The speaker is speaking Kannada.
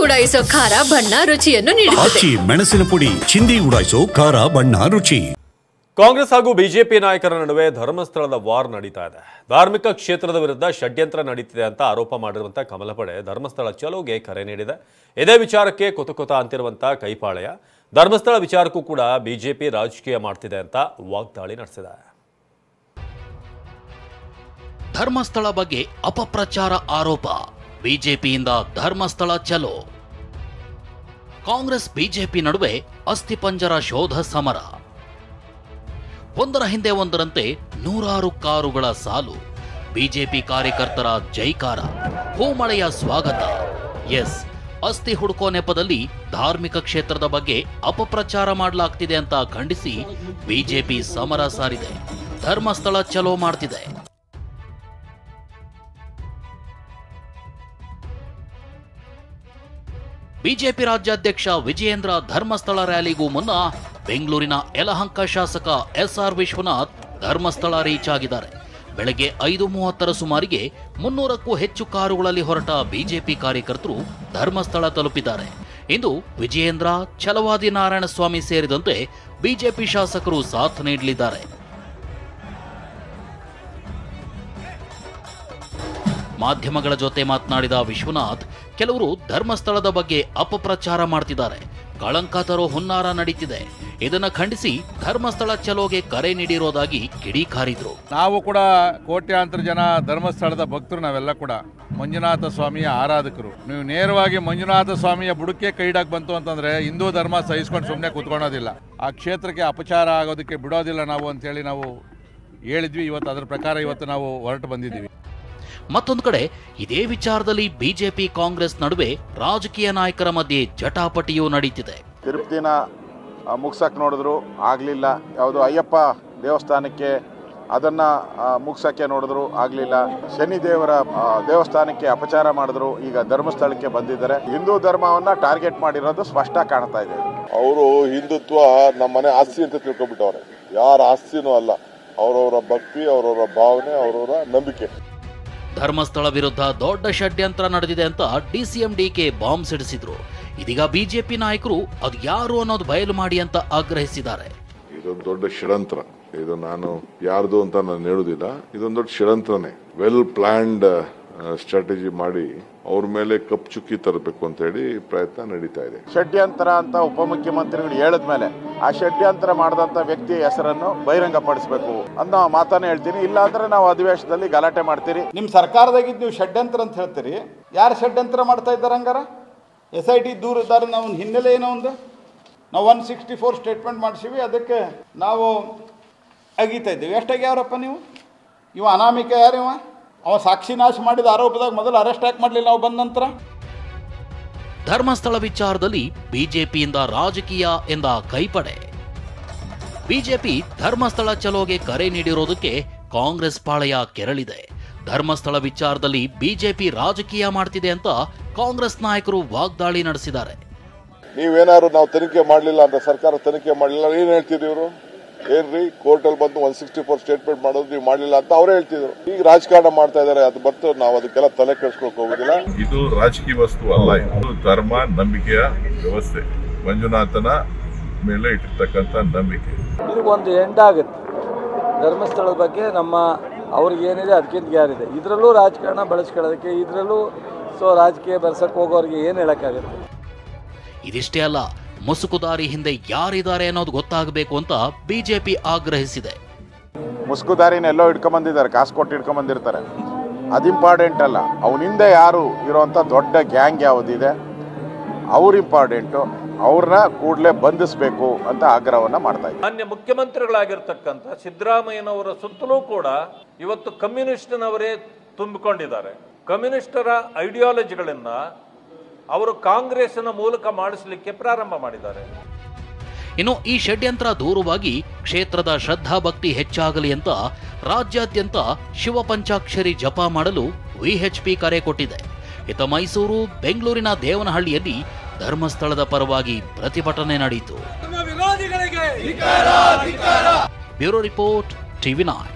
ಉಡಾಯಿಸೋ ಖಾರ ಬಣ್ಣ ರುಚಿಯನ್ನು ನೀಡುತ್ತದೆ. ಮೆಣಸಿನ ಪುಡಿ ಚಿಂದಿ ಉಡಾಯಿಸೋ ಖಾರ ಬಣ್ಣ ರುಚಿ. ಕಾಂಗ್ರೆಸ್ ಹಾಗೂ ಬಿಜೆಪಿ ನಾಯಕರ ನಡುವೆ ಧರ್ಮಸ್ಥಳದ ವಾರ್ ನಡೀತಾ ಇದೆ. ಧಾರ್ಮಿಕ ಕ್ಷೇತ್ರದ ವಿರುದ್ಧ ಷಡ್ಯಂತ್ರ ನಡೀತಿದೆ ಅಂತ ಆರೋಪ ಮಾಡಿರುವಂತಹ ಕಮಲ ಪಡೆ ಧರ್ಮಸ್ಥಳ ಚಲೋಗೆ ಕರೆ ನೀಡಿದೆ. ಇದೇ ವಿಚಾರಕ್ಕೆ ಕೊತ ಅಂತಿರುವಂತಹ ಕೈಪಾಳೆಯ ಧರ್ಮಸ್ಥಳ ವಿಚಾರಕ್ಕೂ ಕೂಡ ಬಿಜೆಪಿ ರಾಜಕೀಯ ಮಾಡ್ತಿದೆ ಅಂತ ವಾಗ್ದಾಳಿ ನಡೆಸಿದೆ. ಧರ್ಮಸ್ಥಳ ಬಗ್ಗೆ ಅಪಪ್ರಚಾರ ಆರೋಪ, ಬಿಜೆಪಿಯಿಂದ ಧರ್ಮಸ್ಥಳ ಚಲೋ. ಕಾಂಗ್ರೆಸ್ ಬಿಜೆಪಿ ನಡುವೆ ಅಸ್ಥಿಪಂಜರ ಶೋಧ ಸಮರ. ಒಂದರ ಹಿಂದೆ ಒಂದರಂತೆ ನೂರಾರು ಕಾರುಗಳ ಸಾಲು, ಬಿಜೆಪಿ ಕಾರ್ಯಕರ್ತರ ಜೈಕಾರ, ಹೂಮಳೆಯ ಸ್ವಾಗತ. ಎಸ್, ಅಸ್ಥಿ ಹುಡುಕೋ ನೆಪದಲ್ಲಿ ಧಾರ್ಮಿಕ ಕ್ಷೇತ್ರದ ಬಗ್ಗೆ ಅಪಪ್ರಚಾರ ಮಾಡಲಾಗ್ತಿದೆ ಅಂತ ಖಂಡಿಸಿ ಬಿಜೆಪಿ ಸಮರ ಸಾರಿದೆ. ಧರ್ಮಸ್ಥಳ ಚಲೋ ಮಾಡ್ತಿದೆ. ಬಿಜೆಪಿ ರಾಜ್ಯಾಧ್ಯಕ್ಷ ವಿಜಯೇಂದ್ರ ಧರ್ಮಸ್ಥಳ ರ್ಯಾಲಿಗೂ ಮುನ್ನ ಬೆಂಗಳೂರಿನ ಯಲಹಂಕ ಶಾಸಕ ಎಸ್ಆರ್ ವಿಶ್ವನಾಥ್ ಧರ್ಮಸ್ಥಳ ರೀಚ್ ಆಗಿದ್ದಾರೆ. ಬೆಳಗ್ಗೆ 5:30 ಸುಮಾರಿಗೆ 300ಕ್ಕೂ ಹೆಚ್ಚು ಕಾರುಗಳಲ್ಲಿ ಹೊರಟ ಬಿಜೆಪಿ ಕಾರ್ಯಕರ್ತರು ಧರ್ಮಸ್ಥಳ ತಲುಪಿದ್ದಾರೆ. ಇಂದು ವಿಜಯೇಂದ್ರ, ಛಲವಾದಿ ನಾರಾಯಣಸ್ವಾಮಿ ಸೇರಿದಂತೆ ಬಿಜೆಪಿ ಶಾಸಕರು ಸಾಥ್ ನೀಡಲಿದ್ದಾರೆ. ಮಾಧ್ಯಮಗಳ ಜೊತೆ ಮಾತನಾಡಿದ ವಿಶ್ವನಾಥ್, ಕೆಲವರು ಧರ್ಮಸ್ಥಳದ ಬಗ್ಗೆ ಅಪಪ್ರಚಾರ ಮಾಡ್ತಿದ್ದಾರೆ, ಕಳಂಕ ತರೋ ಹುನ್ನಾರ ನಡೀತಿದೆ. ಇದನ್ನ ಖಂಡಿಸಿ ಧರ್ಮಸ್ಥಳ ಚಲೋಗೆ ಕರೆ ನೀಡಿರೋದಾಗಿ ಕಿಡಿಕಾರಿದ್ರು. ನಾವು ಕೂಡ ಕೋಟ್ಯಾಂತರ ಜನ ಧರ್ಮಸ್ಥಳದ ಭಕ್ತರು, ನಾವೆಲ್ಲ ಕೂಡ ಮಂಜುನಾಥ ಸ್ವಾಮಿಯ ಆರಾಧಕರು. ನೀವು ನೇರವಾಗಿ ಮಂಜುನಾಥ ಸ್ವಾಮಿಯ ಬುಡಕ್ಕೆ ಕೈಡಾಕ್ ಬಂತು ಅಂತಂದ್ರೆ ಹಿಂದೂ ಧರ್ಮ ಸಹಿಸ್ಕೊಂಡು ಸುಮ್ಮನೆ ಕೂತ್ಕೊಳ್ಳೋದಿಲ್ಲ. ಆ ಕ್ಷೇತ್ರಕ್ಕೆ ಅಪಚಾರ ಆಗೋದಕ್ಕೆ ಬಿಡೋದಿಲ್ಲ ನಾವು ಅಂತೇಳಿ ನಾವು ಹೇಳಿದ್ವಿ. ಇವತ್ತು ಅದರ ಪ್ರಕಾರ ಇವತ್ತು ನಾವು ಹೊರಟು ಬಂದಿದ್ದೀವಿ. ಮತ್ತೊಂದು ಕಡೆ ಇದೇ ವಿಚಾರದಲ್ಲಿ ಬಿಜೆಪಿ ಕಾಂಗ್ರೆಸ್ ನಡುವೆ ರಾಜಕೀಯ ನಾಯಕರ ಮಧ್ಯೆ ಜಟಾಪಟಿಯೂ ನಡೀತಿದೆ. ತಿರುಪತಿನ ಮುಗ್ಸಕ್ಕೆ ನೋಡಿದ್ರು, ಆಗಲಿಲ್ಲ. ಯಾವುದು ಅಯ್ಯಪ್ಪ ದೇವಸ್ಥಾನಕ್ಕೆ ಅದನ್ನ ಮುಗ್ಸಕ್ಕೆ ನೋಡಿದ್ರು, ಆಗಲಿಲ್ಲ. ಶನಿ ದೇವರ ದೇವಸ್ಥಾನಕ್ಕೆ ಅಪಚಾರ ಮಾಡಿದ್ರು, ಈಗ ಧರ್ಮಸ್ಥಳಕ್ಕೆ ಬಂದಿದ್ದಾರೆ. ಹಿಂದೂ ಧರ್ಮವನ್ನ ಟಾರ್ಗೆಟ್ ಮಾಡಿರೋದು ಸ್ಪಷ್ಟ ಕಾಣ್ತಾ ಇದೆ. ಅವರು ಹಿಂದುತ್ವ ನಮ್ಮನೆ ಆಸ್ತಿ ಅಂತ ತಿಳ್ಕೊಂಡ್ಬಿಟ್ಟವ್ರೆ. ಯಾರ ಆಸ್ತಿನೂ ಅಲ್ಲ, ಅವರವರ ಭಕ್ತಿ, ಅವರವರ ಭಾವನೆ, ಅವರವರ ನಂಬಿಕೆ. ಧರ್ಮಸ್ಥಳ ವಿರುದ್ಧ ದೊಡ್ಡ ಷಡ್ಯಂತ್ರ ನಡೆದಿದೆ ಅಂತ ಡಿಸಿಎಂ ಡಿಕೆ ಬಾಂಬ್ ಸಿಡಿಸಿದ್ರು. ಇದೀಗ ಬಿಜೆಪಿ ನಾಯಕರು ಅದು ಯಾರು ಅನ್ನೋದು ಬಯಲು ಮಾಡಿ ಅಂತ ಆಗ್ರಹಿಸಿದ್ದಾರೆ. ಇದೊಂದು ದೊಡ್ಡ ಷಡ್ಯಂತ್ರ. ಇದು ನಾನು ಯಾರ್ದು ಅಂತ ನಾನು ಹೇಳುದಿಲ್ಲ. ಇದೊಂದು ದೊಡ್ಡ ಷಡ್ಯಂತ್ರನೇ. ವೆಲ್ ಪ್ಲಾನ್ಡ್ ಸ್ಟ್ರಾಟಜಿ ಮಾಡಿ ಅವ್ರ ಮೇಲೆ ಕಪ್ ಚುಕ್ಕಿ ತರಬೇಕು ಅಂತ ಹೇಳಿ ಪ್ರಯತ್ನ ನಡೀತಾ ಇದೆ. ಷಡ್ಯಂತ್ರ ಅಂತ ಉಪಮುಖ್ಯಮಂತ್ರಿಗಳು ಹೇಳಿದ್ಮೇಲೆ ಆ ಷಡ್ಯಂತ್ರ ಮಾಡಿದಂತ ವ್ಯಕ್ತಿಯ ಹೆಸರನ್ನು ಬಹಿರಂಗಪಡಿಸಬೇಕು ಅನ್ನೋ ಮಾತನ್ನ ಹೇಳ್ತೀನಿ. ಇಲ್ಲ ಅಂದ್ರೆ ನಾವು ಅಧಿವೇಶನದಲ್ಲಿ ಗಲಾಟೆ ಮಾಡ್ತೀರಿ. ನಿಮ್ಮ ಸರ್ಕಾರದಾಗಿದ್ದು ನೀವು ಷಡ್ಯಂತ್ರ ಅಂತ ಹೇಳ್ತೀರಿ. ಯಾರು ಷಡ್ಯಂತ್ರ ಮಾಡ್ತಾ ಇದ್ದಾರೆ ಹಂಗಾರ? SIT ದೂರದಾರ ನಾವು ಹಿನ್ನೆಲೆ ಏನೋ ಒಂದು ನಾವು 164 ಸ್ಟೇಟ್ಮೆಂಟ್ ಮಾಡಿಸಿವಿ, ಅದಕ್ಕೆ ನಾವು ಅಗೀತಾ ಇದ್ದೀವಿ. ಎಷ್ಟಾಗ್ಯಾವ್ರಪ್ಪ ನೀವು? ಇವ ಅನಾಮಿಕ ಯಾರು? ಅವ ಸಾಕ್ಷಿ ನಾಶ ಮಾಡಿದ ಆರೋಪದಾಗ ಮೊದಲು ಅರೆಸ್ಟ್ ಯಾಕೆ ಮಾಡಲಿಲ್ಲ ನಾವು ಬಂದ ನಂತರ? ಧರ್ಮಸ್ಥಳ ವಿಚಾರದಲ್ಲಿ ಬಿಜೆಪಿಯಿಂದ ರಾಜಕೀಯ ಎಂದ ಕೈಪಡೆ. ಬಿಜೆಪಿ ಧರ್ಮಸ್ಥಳ ಚಲೋಗೆ ಕರೆ ನೀಡಿರೋದಕ್ಕೆ ಕಾಂಗ್ರೆಸ್ ಪಾಳೆಯ ಕೆರಳಿದೆ. ಧರ್ಮಸ್ಥಳ ವಿಚಾರದಲ್ಲಿ ಬಿಜೆಪಿ ರಾಜಕೀಯ ಮಾಡ್ತಿದೆ ಅಂತ ಕಾಂಗ್ರೆಸ್ ನಾಯಕರು ವಾಗ್ದಾಳಿ ನಡೆಸಿದ್ದಾರೆ. ನೀವೇನಾದ್ರು ನಾವು ತನಿಖೆ ಮಾಡಲಿಲ್ಲ ಅಂತ, ಸರ್ಕಾರ ತನಿಖೆ ಮಾಡಲಿಲ್ಲ, ಏನ್ ಹೇಳ್ತಿದ್ರು ಇವರು? ಏನ್ರಿ ಕೋರ್ಟಲ್ಲಿ ಬಂದು 164 ಸ್ಟೇಟ್ಮೆಂಟ್ ಮಾಡೋದು ನೀವು ಮಾಡಲಿಲ್ಲ ಅಂತ ಅವರೇ ಹೇಳ್ತಿದ್ರು. ಈಗ ರಾಜಕಾರಣ ಮಾಡ್ತಾ ಇದಾರೆ. ಅದು ಬರ್ತು, ನಾವು ಅದಕ್ಕೆಲ್ಲ ತಲೆ ಕೆಡಿಸ್ಕೊಳಕ್ ಹೋಗುದಿಲ್ಲ. ಇದು ರಾಜಕೀಯ ವಸ್ತು ಅಲ್ಲ, ಇದು ಧರ್ಮ ನಂಬಿಕೆಯ ವ್ಯವಸ್ಥೆ. ಮಂಜುನಾಥನ ಮೇಲೆ ಇಟ್ಟಿರ್ತಕ್ಕಂಥ ನಂಬಿಕೆ. ಇದು ಒಂದು ಎಂಡ್ ಆಗುತ್ತೆ. ಧರ್ಮಸ್ಥಳದ ಬಗ್ಗೆ ನಮ್ಮ ಅವ್ರಿಗೆ ಏನಿದೆ ಅದಕ್ಕಿಂತ ಯಾರಿದೆ. ಇದರಲ್ಲೂ ರಾಜಕಾರಣ ಬಳಸ್ಕೊಳ್ಳೋದಕ್ಕೆ, ಇದರಲ್ಲೂ ರಾಜಕೀಯ ಬೆರೆಸಕ್ಕೆ ಹೋಗೋರಿಗೆ ಏನು ಹೇಳಕ್ಕಾಗುತ್ತೆ? ಇದಿಷ್ಟೇ ಅಲ್ಲ, ಮುಸುಕುದಾರಿ ಹಿಂದೆ ಯಾರಿದ್ದಾರೆ ಅನ್ನೋದು ಗೊತ್ತಾಗಬೇಕು ಅಂತ ಬಿಜೆಪಿ ಆಗ್ರಹಿಸಿದೆ. ಮುಸುಕುದಾರಿನ ಎಲ್ಲೋ ಇಟ್ಕೊಂಡ್ಬಂದಿದ್ದಾರೆ, ಕಾಸು ಕೊಟ್ಟು ಇಟ್ಕೊಂಡ್ಬಂದಿರ್ತಾರೆ. ಅದು ಇಂಪಾರ್ಟೆಂಟ್ ಅಲ್ಲ. ಅವನಿಂದ ಯಾರು ಇರೋಂಥ ದೊಡ್ಡ ಗ್ಯಾಂಗ್ ಯಾವುದಿದೆ ಅವ್ರು ಇಂಪಾರ್ಟೆಂಟು. ಅವ್ರನ್ನ ಕೂಡಲೇ ಬಂಧಿಸಬೇಕು ಅಂತ ಆಗ್ರಹವನ್ನ ಮಾಡ್ತಾ ಇದ್ದಾರೆ. ಮಾನ್ಯ ಮುಖ್ಯಮಂತ್ರಿಗಳಾಗಿರ್ತಕ್ಕಂಥ ಸಿದ್ದರಾಮಯ್ಯನವರ ಸುತ್ತಲೂ ಕೂಡ ಇವತ್ತು ಕಮ್ಯುನಿಸ್ಟ್ನವರೇ ತುಂಬಿಕೊಂಡಿದ್ದಾರೆ. ಕಮ್ಯುನಿಸ್ಟರ ಐಡಿಯಾಲಜಿಗಳನ್ನ ಅವರು ಕಾಂಗ್ರೆಸ್ನ ಮೂಲಕ ಮಾಡಿಸಲಿಕ್ಕೆ ಪ್ರಾರಂಭ ಮಾಡಿದ್ದಾರೆ. ಇನ್ನು ಈ ಷಡ್ಯಂತ್ರ ದೂರವಾಗಿ ಕ್ಷೇತ್ರದ ಶ್ರದ್ಧಾ ಭಕ್ತಿ ಹೆಚ್ಚಾಗಲಿ ಅಂತ ರಾಜ್ಯಾದ್ಯಂತ ಶಿವಪಂಚಾಕ್ಷರಿ ಜಪ ಮಾಡಲು ವಿಎಚ್ಪಿ ಕರೆ ಕೊಟ್ಟಿದೆ. ಇತ್ತ ಮೈಸೂರು, ಬೆಂಗಳೂರಿನ ದೇವನಹಳ್ಳಿಯಲ್ಲಿ ಧರ್ಮಸ್ಥಳದ ಪರವಾಗಿ ಪ್ರತಿಭಟನೆ ನಡೆಯಿತು. Bureau report, TV9.